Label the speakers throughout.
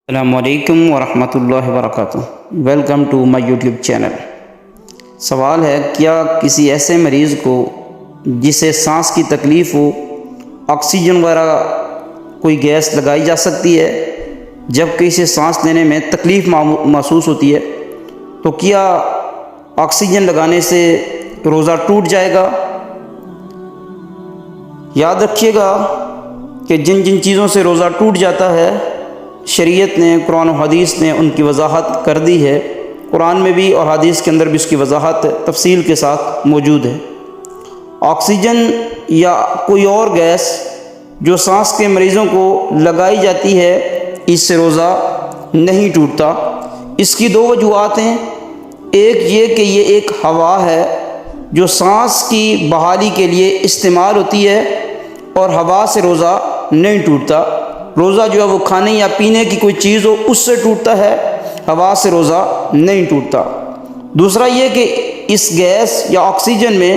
Speaker 1: السلام علیکم ورحمۃ اللہ وبرکاتہ۔ Welcome to my YouTube channel. سوال ہے، کیا کسی ایسے مریض کو جسے سانس کی تکلیف ہو آکسیجن وغیرہ کوئی گیس لگائی جا سکتی ہے جبکہ اسے سانس لینے میں تکلیف محسوس ہوتی ہے؟ تو کیا آکسیجن لگانے سے روزہ ٹوٹ جائے گا؟ یاد رکھیے گا کہ جن جن چیزوں سے روزہ ٹوٹ جاتا ہے شریعت نے، قرآن و حدیث نے ان کی وضاحت کر دی ہے۔ قرآن میں بھی اور حدیث کے اندر بھی اس کی وضاحت تفصیل کے ساتھ موجود ہے۔ آکسیجن یا کوئی اور گیس جو سانس کے مریضوں کو لگائی جاتی ہے، اس سے روزہ نہیں ٹوٹتا۔ اس کی دو وجوہات ہیں۔ ایک یہ کہ یہ ایک ہوا ہے جو سانس کی بحالی کے لیے استعمال ہوتی ہے اور ہوا سے روزہ نہیں ٹوٹتا۔ روزہ جو ہے وہ کھانے یا پینے کی کوئی چیز ہو اس سے ٹوٹتا ہے، ہوا سے روزہ نہیں ٹوٹتا۔ دوسرا یہ کہ اس گیس یا آکسیجن میں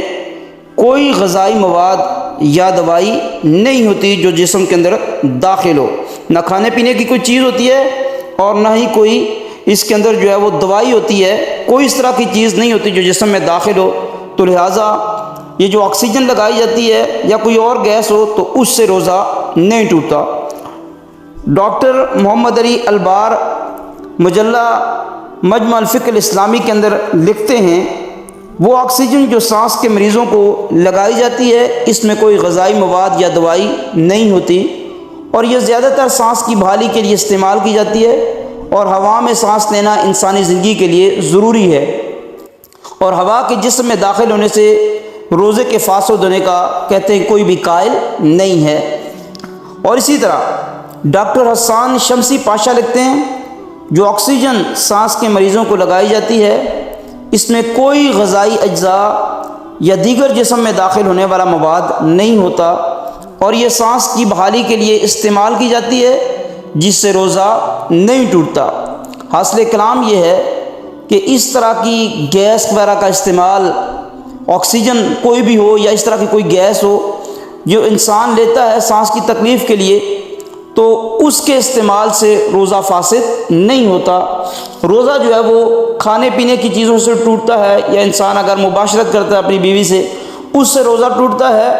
Speaker 1: کوئی غذائی مواد یا دوائی نہیں ہوتی جو جسم کے اندر داخل ہو۔ نہ کھانے پینے کی کوئی چیز ہوتی ہے اور نہ ہی کوئی اس کے اندر جو ہے وہ دوائی ہوتی ہے۔ کوئی اس طرح کی چیز نہیں ہوتی جو جسم میں داخل ہو۔ تو لہٰذا یہ جو آکسیجن لگائی جاتی ہے یا کوئی اور گیس ہو تو اس سے روزہ نہیں ٹوٹتا۔ ڈاکٹر محمد علی البار مجلہ مجمع الفقہ الاسلامی کے اندر لکھتے ہیں، وہ آکسیجن جو سانس کے مریضوں کو لگائی جاتی ہے اس میں کوئی غذائی مواد یا دوائی نہیں ہوتی اور یہ زیادہ تر سانس کی بحالی کے لیے استعمال کی جاتی ہے اور ہوا میں سانس لینا انسانی زندگی کے لیے ضروری ہے، اور ہوا کے جسم میں داخل ہونے سے روزے کے فاسد ہونے کا کہتے ہیں کوئی بھی قائل نہیں ہے۔ اور اسی طرح ڈاکٹر حسان شمسی پاشا لکھتے ہیں، جو آکسیجن سانس کے مریضوں کو لگائی جاتی ہے اس میں کوئی غذائی اجزاء یا دیگر جسم میں داخل ہونے والا مواد نہیں ہوتا اور یہ سانس کی بحالی کے لیے استعمال کی جاتی ہے جس سے روزہ نہیں ٹوٹتا۔ حاصل کلام یہ ہے کہ اس طرح کی گیس وغیرہ کا استعمال، آکسیجن کوئی بھی ہو یا اس طرح کی کوئی گیس ہو جو انسان لیتا ہے سانس کی تکلیف کے لیے، تو اس کے استعمال سے روزہ فاسد نہیں ہوتا۔ روزہ جو ہے وہ کھانے پینے کی چیزوں سے ٹوٹتا ہے یا انسان اگر مباشرت کرتا ہے اپنی بیوی سے اس سے روزہ ٹوٹتا ہے۔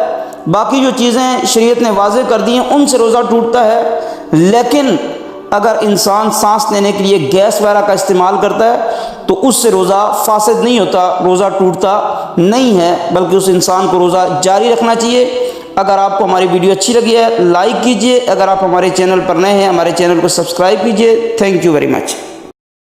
Speaker 1: باقی جو چیزیں شریعت نے واضح کر دی ہیں ان سے روزہ ٹوٹتا ہے، لیکن اگر انسان سانس لینے کے لیے گیس وغیرہ کا استعمال کرتا ہے تو اس سے روزہ فاسد نہیں ہوتا، روزہ ٹوٹتا نہیں ہے، بلکہ اس انسان کو روزہ جاری رکھنا چاہیے۔ اگر آپ کو ہماری ویڈیو اچھی لگی ہے لائک کیجئے، اگر آپ ہمارے چینل پر نئے ہیں ہمارے چینل کو سبسکرائب کیجئے۔ Thank you very much.